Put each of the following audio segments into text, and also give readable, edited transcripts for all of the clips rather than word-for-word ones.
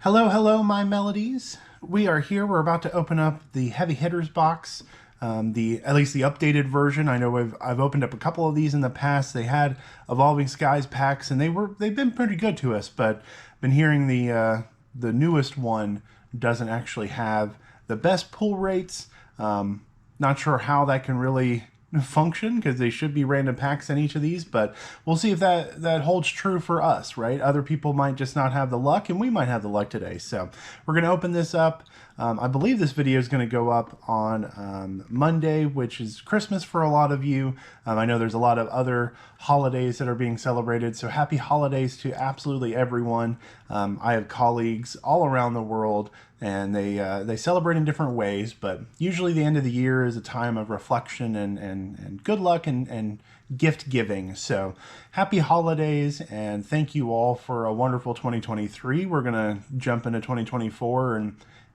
Hello, hello, my melodies. We are here. We're about to open up the Heavy Hitters box, at least the updated version. I know I've opened up a couple of these in the past. They had Evolving Skies packs, and they've been pretty good to us. But been hearing the newest one doesn't actually have the best pull rates. Not sure how that can really function because they should be random packs in each of these, but we'll see if that holds true for us, right? Other people might just not have the luck, and we might have the luck today. So we're going to open this up. I believe this video is going to go up on Monday, which is Christmas for a lot of you. I know there's a lot of other holidays that are being celebrated, so happy holidays to absolutely everyone. I have colleagues all around the world, and they celebrate in different ways, but usually the end of the year is a time of reflection and good luck and gift giving. So happy holidays, and thank you all for a wonderful 2023. We're gonna jump into 2024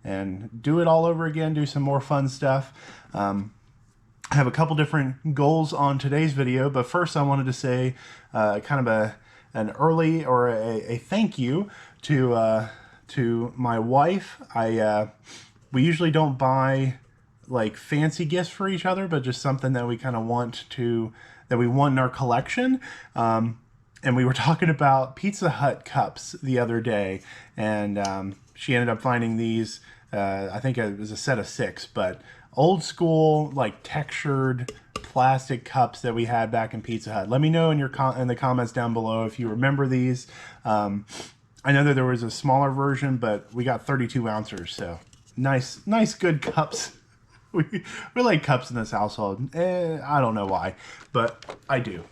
and do it all over again, do some more fun stuff. I have a couple different goals on today's video, but first I wanted to say kind of an early or a thank you to my wife. We usually don't buy like fancy gifts for each other, but just something that we kind of that we want in our collection. And we were talking about Pizza Hut cups the other day, and she ended up finding these. I think it was a set of 6, but old school, like textured plastic cups that we had back in Pizza Hut. Let me know in the comments down below if you remember these. I know that there was a smaller version, but we got 32 ounces, so nice, good cups. We like cups in this household. I don't know why, but I do.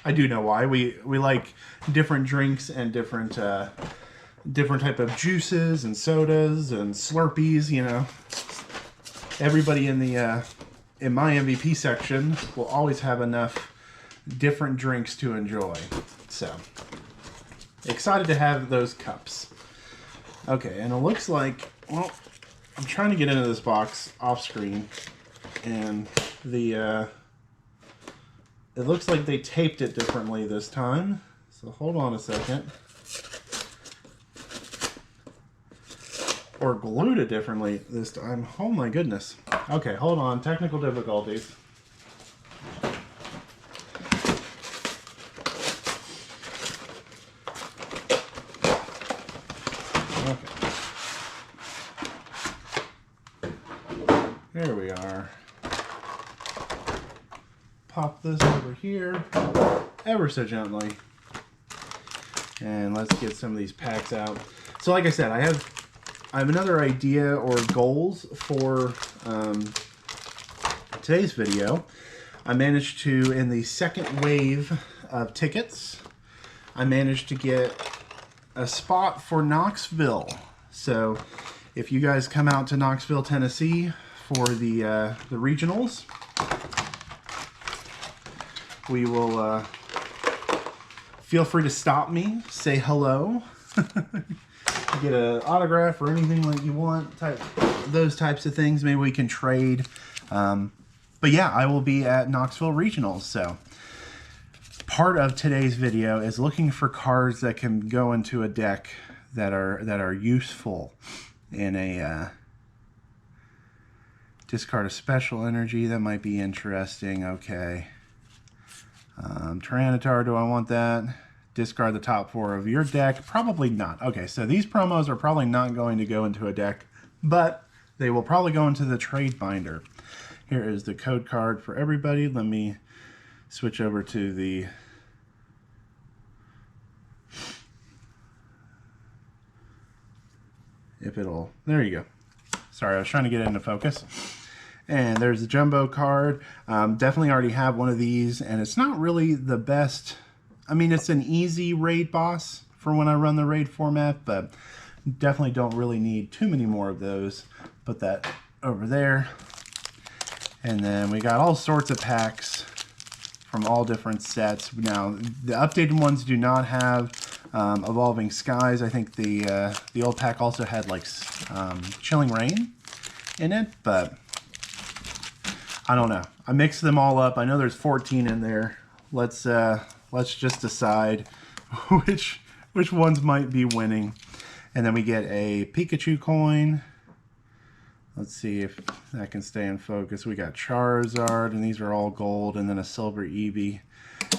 I do know why. We like different drinks and different type of juices and sodas and Slurpees. You know, everybody in my MVP section will always have enough different drinks to enjoy. So excited to have those cups. Okay, and it looks like, well, I'm trying to get into this box off screen, and it looks like they taped it differently this time. So hold on a second. Or glued it differently this time. Oh my goodness. Okay, hold on. Technical difficulties. There we are. Pop this over here ever so gently. And let's get some of these packs out. So like I said, I have another idea or goals for today's video. I managed to, in the second wave of tickets, I managed to get a spot for Knoxville. So if you guys come out to Knoxville, Tennessee for the regionals, we will feel free to stop me, say hello, get an autograph or anything that you want, those types of things. Maybe we can trade. But yeah, I will be at Knoxville Regionals. So part of today's video is looking for cards that can go into a deck that are useful in a discard a special energy. That might be interesting. Okay. Tyranitar, do I want that? Discard the top 4 of your deck. Probably not. Okay, so these promos are probably not going to go into a deck, but they will probably go into the trade binder. Here is the code card for everybody. Let me switch over to the there you go. Sorry, I was trying to get it into focus. And there's the jumbo card. Definitely already have one of these, and it's not really the best. I mean, it's an easy raid boss for when I run the raid format, but definitely don't really need too many more of those. Put that over there. And then we got all sorts of packs from all different sets. Now, the updated ones do not have Evolving Skies. I think the old pack also had like Chilling Rain in it, but I don't know. I mixed them all up. I know there's 14 in there. Let's just decide which ones might be winning. And then we get a Pikachu coin. Let's see if that can stay in focus. We got Charizard, and these are all gold, and then a silver Eevee.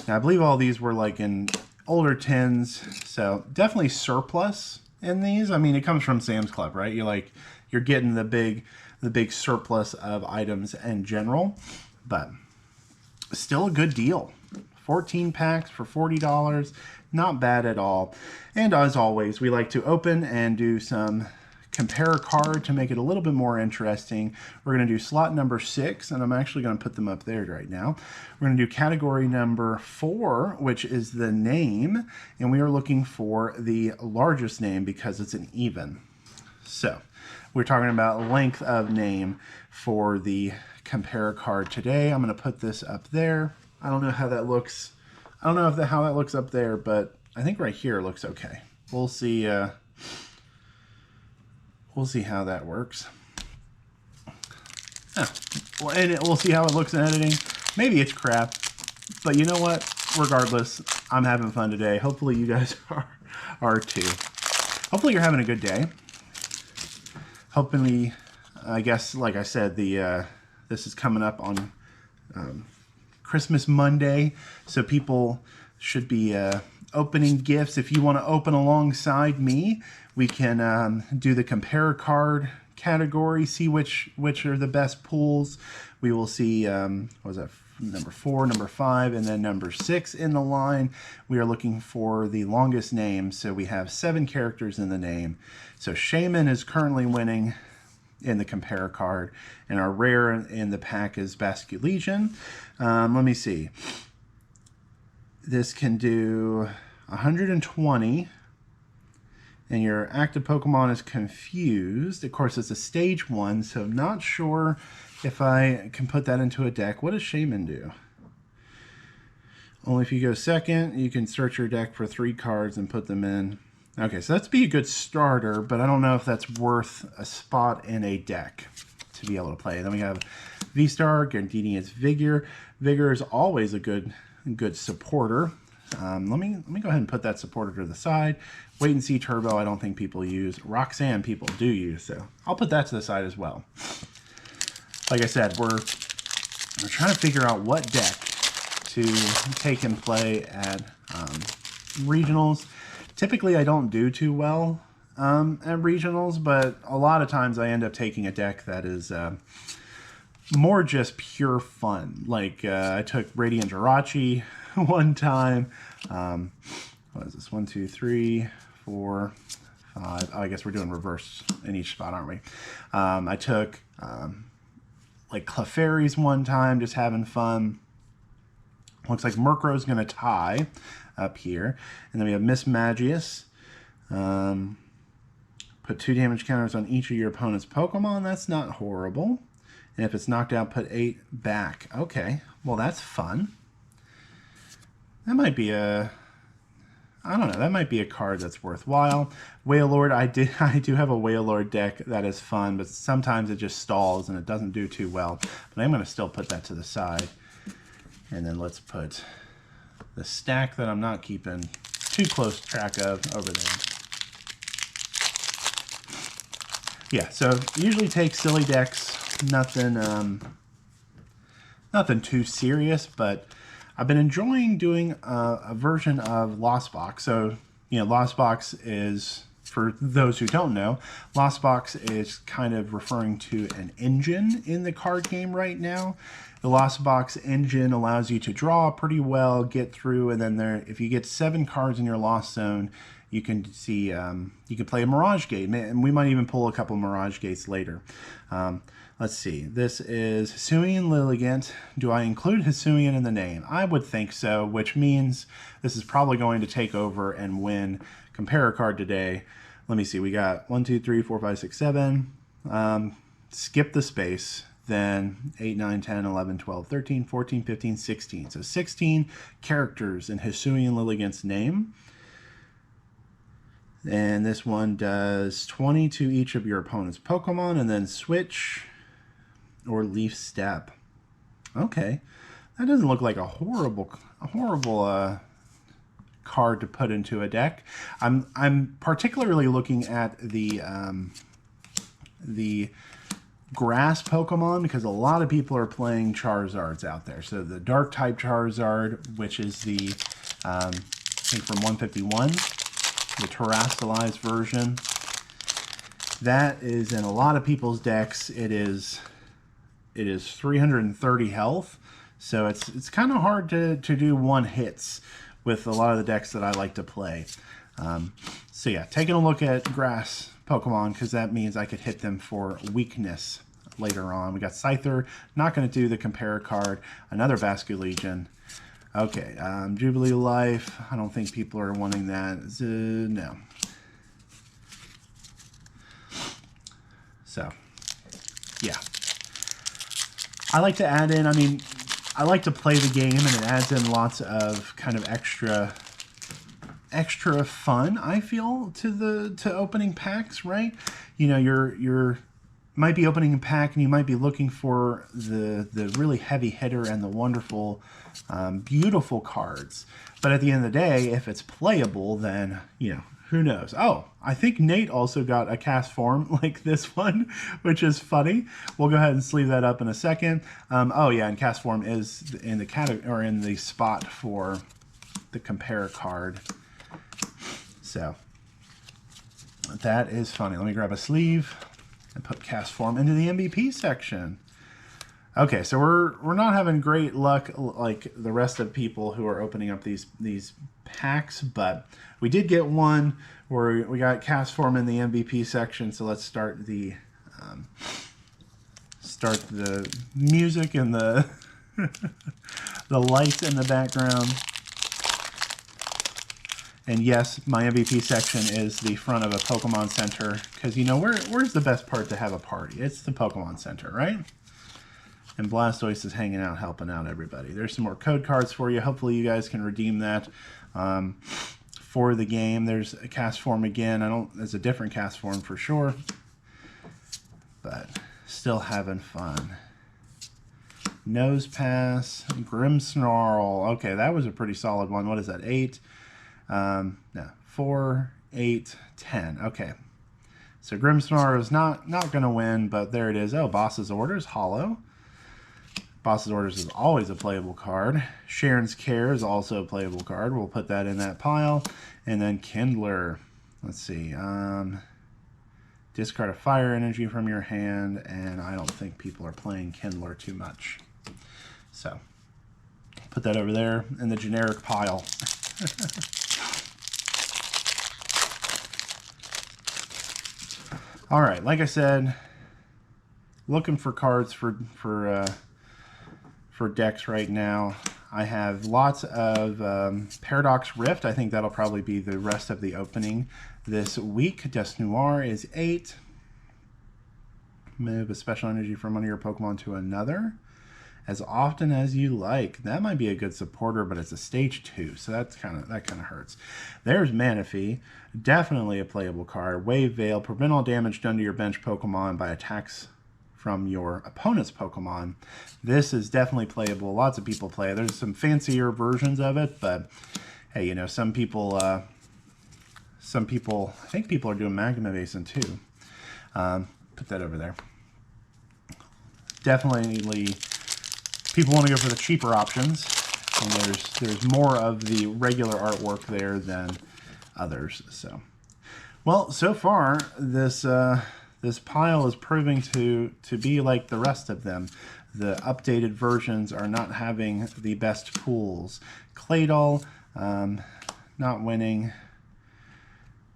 Now, I believe all these were like in older tins, so definitely surplus in these. I mean, it comes from Sam's Club, right? You're getting the big surplus of items in general, but still a good deal. 14 packs for $40, not bad at all. And as always, we like to open and do some compare card to make it a little bit more interesting. We're going to do slot number 6, and I'm actually going to put them up there right now. We're going to do category number 4, which is the name, and we are looking for the largest name because it's an even. So we're talking about length of name for the compare card today. I'm going to put this up there. I don't know how that looks. I don't know how that looks up there, but I think right here looks okay. We'll see. We'll see how that works. And we'll see how it looks in editing. Maybe it's crap, but you know what? Regardless, I'm having fun today. Hopefully you guys are too. Hopefully you're having a good day. Hopefully, I guess, like I said, this is coming up on Christmas Monday, so people should be opening gifts. If you want to open alongside me, we can do the compare card category, see which are the best pulls. We will see, what was that, number 4, number 5, and then number 6 in the line. We are looking for the longest name, so we have 7 characters in the name. So Shaman is currently winning in the compare card, and our rare in the pack is Basculegion. Let me see. This can do 120, and your active Pokemon is Confused. Of course, it's a stage 1, so I'm not sure if I can put that into a deck. What does Shaman do? Only if you go second, you can search your deck for 3 cards and put them in. Okay, so that's be a good starter, but I don't know if that's worth a spot in a deck to be able to play. Then we have V-Star, Gardenia's Vigor. Vigor is always a good supporter. Let me go ahead and put that supporter to the side. Wait and See Turbo, I don't think people use. Roxanne people do use, so I'll put that to the side as well. Like I said, we're trying to figure out what deck to take and play at regionals. Typically, I don't do too well at regionals, but a lot of times I end up taking a deck that is more just pure fun. Like I took Radiant Jirachi one time. What is this? 1, 2, 3, 4, 5. Oh, I guess we're doing reverse in each spot, aren't we? I took like Clefairies one time, just having fun. Looks like Murkrow's going to tie up here. And then we have Miss Magius. Put 2 damage counters on each of your opponent's Pokemon. That's not horrible. And if it's knocked out, put 8 back. Okay, well that's fun. That might be a... I don't know, that might be a card that's worthwhile. Wailord, I do have a Wailord deck that is fun, but sometimes it just stalls and it doesn't do too well. But I'm going to still put that to the side. And then let's put the stack that I'm not keeping too close track of over there. Yeah, so usually take silly decks, nothing too serious, but I've been enjoying doing a version of Lost Box. So, you know, Lost Box is, for those who don't know, Lost Box is kind of referring to an engine in the card game right now. The Lost Box engine allows you to draw pretty well, get through, and then if you get 7 cards in your Lost Zone, you can see, you can play a Mirage Gate, and we might even pull a couple Mirage Gates later. Let's see, this is Hisuian Lilligant. Do I include Hisuian in the name? I would think so, which means this is probably going to take over and win Compare Card today. Let me see, we got 1, 2, 3, 4, 5, 6, 7. Skip the space, then 8, 9, 10, 11, 12, 13, 14, 15, 16. So 16 characters in Hisuian Lilligant's name. And this one does 20 to each of your opponent's Pokemon, and then switch or leaf step. Okay, that doesn't look like a horrible card to put into a deck. I'm particularly looking at the grass Pokemon because a lot of people are playing Charizards out there. So the Dark type Charizard, which is the I think from 151, the terrestrialized version. That is in a lot of people's decks. It is 330 health, so it's kind of hard to do one hits with a lot of the decks that I like to play. So yeah, taking a look at grass Pokemon because that means I could hit them for weakness later on. We got Scyther, not going to do the compare card. Another Basculegion. Okay, Jubilee Life. I don't think people are wanting that. No. So, yeah. I like to add in, I mean, I like to play the game and it adds in lots of kind of extra fun, I feel, to opening packs, right? You know, you're might be opening a pack and you might be looking for the really heavy hitter and the wonderful, beautiful cards. But at the end of the day, if it's playable, then, you know, who knows? Oh, I think Nate also got a cast form like this one, which is funny. We'll go ahead and sleeve that up in a second. Oh yeah, and cast form is in the category or in the spot for the compare card. So that is funny. Let me grab a sleeve and put cast form into the MVP section. Okay, so we're not having great luck like the rest of people who are opening up these packs, but we did get one where we got cast form in the MVP section. So let's start the music and the the lights in the background. And yes, my MVP section is the front of a Pokemon Center because, you know, where's the best part to have a party? It's the Pokemon Center, right? And Blastoise is hanging out, helping out everybody. There's some more code cards for you. Hopefully you guys can redeem that for the game. There's a cast form again. There's a different cast form for sure. But still having fun. Nose Pass, Grimmsnarl. Okay, that was a pretty solid one. What is that, 8? No, 4, 8, 10. Okay. So Grimmsnarl is not going to win, but there it is. Oh, Boss's Orders, Hollow. Boss's Orders is always a playable card. Sharon's Care is also a playable card. We'll put that in that pile. And then Kindler. Let's see. Discard a fire energy from your hand, and I don't think people are playing Kindler too much. So, put that over there in the generic pile. All right, like I said, looking for cards for decks right now. I have lots of Paradox Rift. I think that'll probably be the rest of the opening this week. Desnoir is 8. Move a special energy from one of your Pokemon to another as often as you like. That might be a good supporter, but it's a stage 2, so that kind of hurts. There's Manaphy, definitely a playable card. Wave Veil, prevent all damage done to your bench Pokemon by attacks from your opponent's Pokemon. This is definitely playable. Lots of people play it. There's some fancier versions of it, but hey, you know, some people, I think people are doing Magnavason too. Put that over there. Definitely, people want to go for the cheaper options, and there's more of the regular artwork there than others. So, well, so far this pile is proving to be like the rest of them. The updated versions are not having the best pools. Claydol, not winning.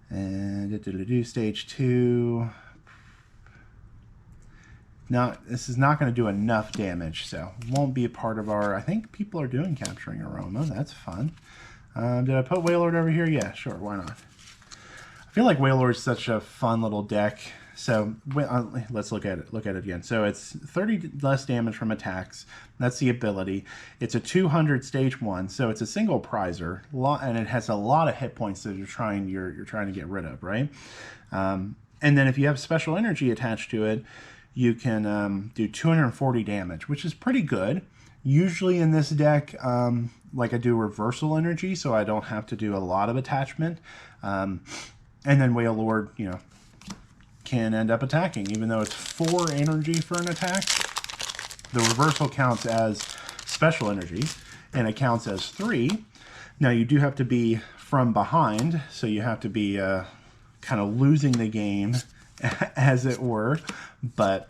And stage 2. This is not going to do enough damage, so won't be a part of our... I think people are doing Capturing Aroma. That's fun. Did I put Wailord over here? Yeah, sure. Why not? I feel like Wailord's such a fun little deck. So let's look at it. Look at it again. So it's 30 less damage from attacks. That's the ability. It's a 200 stage 1, so it's a single prizer, and it has a lot of hit points that you're trying to get rid of, right? And then if you have special energy attached to it, you can do 240 damage, which is pretty good. Usually in this deck, like I do reversal energy, so I don't have to do a lot of attachment. And then Whale Lord, you know, can end up attacking, even though it's 4 energy for an attack. The reversal counts as special energy, and it counts as 3. Now you do have to be from behind, so you have to be kind of losing the game, as it were. But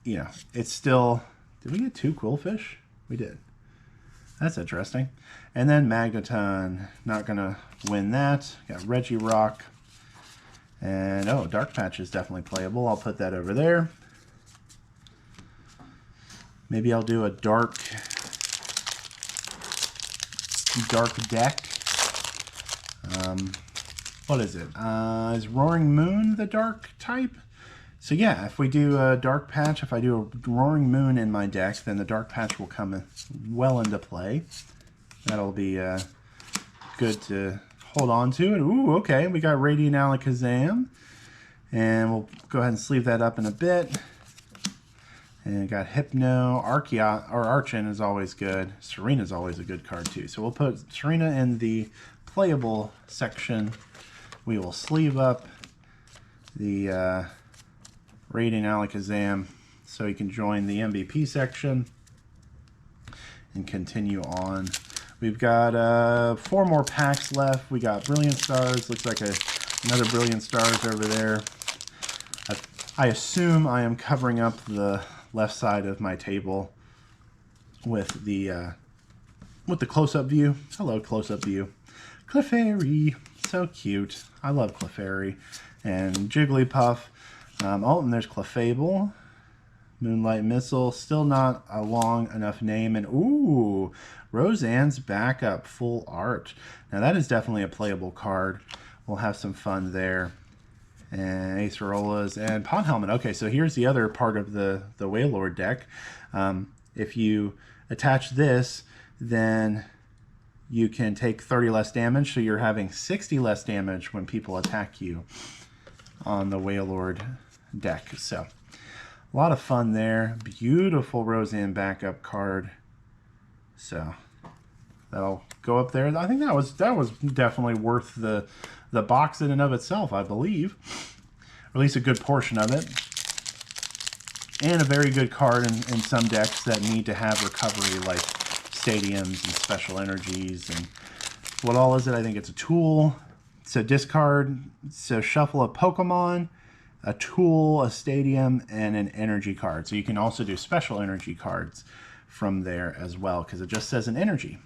you know, it's still. Did we get 2 Quillfish? We did. That's interesting. And then Magneton, not gonna win that. Got Regirock. And oh, Dark Patch is definitely playable. I'll put that over there. Maybe I'll do a dark deck. What is it? Is Roaring Moon the dark type? So yeah, if we do a Dark Patch, if I do a Roaring Moon in my deck, then the Dark Patch will come well into play. That'll be good to hold on to. Ooh, okay, we got Radiant Alakazam. And we'll go ahead and sleeve that up in a bit. And got Hypno, Archon is always good. Serena's always a good card too. So we'll put Serena in the playable section. We will sleeve up the Radiant Alakazam so he can join the MVP section and continue on. We've got 4 more packs left. We got Brilliant Stars. Looks like another Brilliant Stars over there. I assume I am covering up the left side of my table with the close-up view. Hello, close-up view. Clefairy, so cute. I love Clefairy. And Jigglypuff. Oh, and there's Clefable. Moonlight Missile, still not a long enough name. And ooh, Roseanne's Backup, full art. Now that is definitely a playable card. We'll have some fun there. And Acerolas and Pond Helmet. Okay, so here's the other part of the Wailord deck. If you attach this, then you can take 30 less damage, so you're having 60 less damage when people attack you on the Wailord deck. So a lot of fun there. Beautiful Roseanne backup card. So that'll go up there. I think that was definitely worth the box in and of itself, I believe. Or at least a good portion of it. And a very good card in some decks that need to have recovery, like stadiums and special energies. And what all is it? I think it's a tool. So discard, so shuffle a Pokemon, a tool, a stadium, and an energy card. So you can also do special energy cards from there as well, because it just says an energy.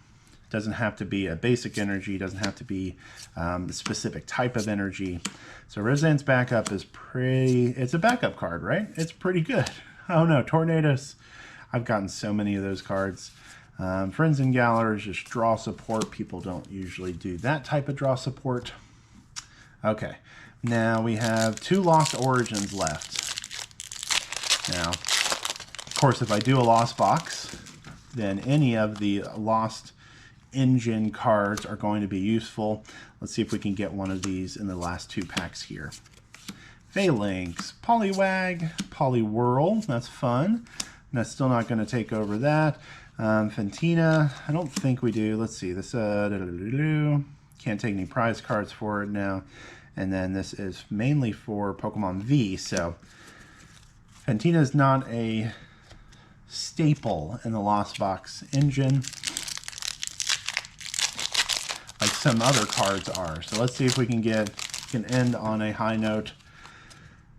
It doesn't have to be a basic energy, it doesn't have to be a specific type of energy. So Roseanne's Backup is it's a backup card, right? It's pretty good. Oh no, Tornadus. I've gotten so many of those cards. Friends and Galleries, just draw support. People don't usually do that type of draw support. Okay, now we have 2 Lost Origins left. Now, of course, if I do a Lost Box, then any of the Lost Engine cards are going to be useful. Let's see if we can get one of these in the last 2 packs here. Phalanx, Poliwag, Poliwhirl, that's fun. That's still not going to take over that. Fantina, I don't think we do. Let's see, this can't take any prize cards for it now. And then this is mainly for Pokemon V, so Fantina is not a staple in the Lost Box engine like some other cards are. So let's see if we can end on a high note.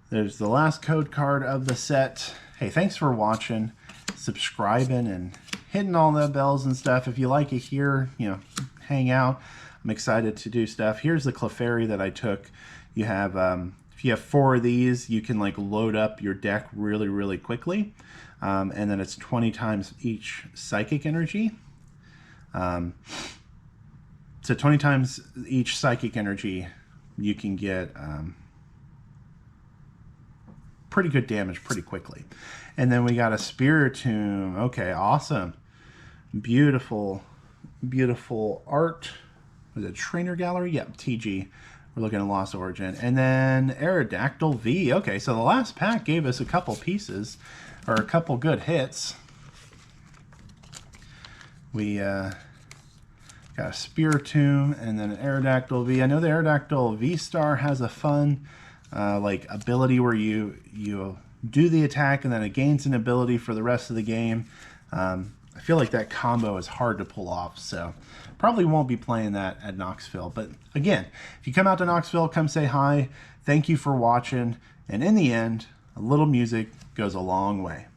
There's the last code card of the set. Hey, thanks for watching, subscribing, and hitting all the bells and stuff. If you like it here, you know, hang out. I'm excited to do stuff. Here's the Clefairy that I took. You have, if you have 4 of these, you can like load up your deck really, really quickly. And then it's 20 times each psychic energy. So 20 times each psychic energy, you can get pretty good damage pretty quickly. And then we got a Spiritomb. Okay, awesome. Beautiful, beautiful art. Was it Trainer Gallery? Yep, TG. We're looking at Lost Origin. And then Aerodactyl V. Okay, so the last pack gave us a couple pieces, or a couple good hits. We got a Spiritomb and then an Aerodactyl V. I know the Aerodactyl V-Star has a fun like ability where you do the attack and then it gains an ability for the rest of the game. I feel like that combo is hard to pull off, so probably won't be playing that at Knoxville. But again, if you come out to Knoxville, come say hi. Thank you for watching. And in the end, a little music goes a long way.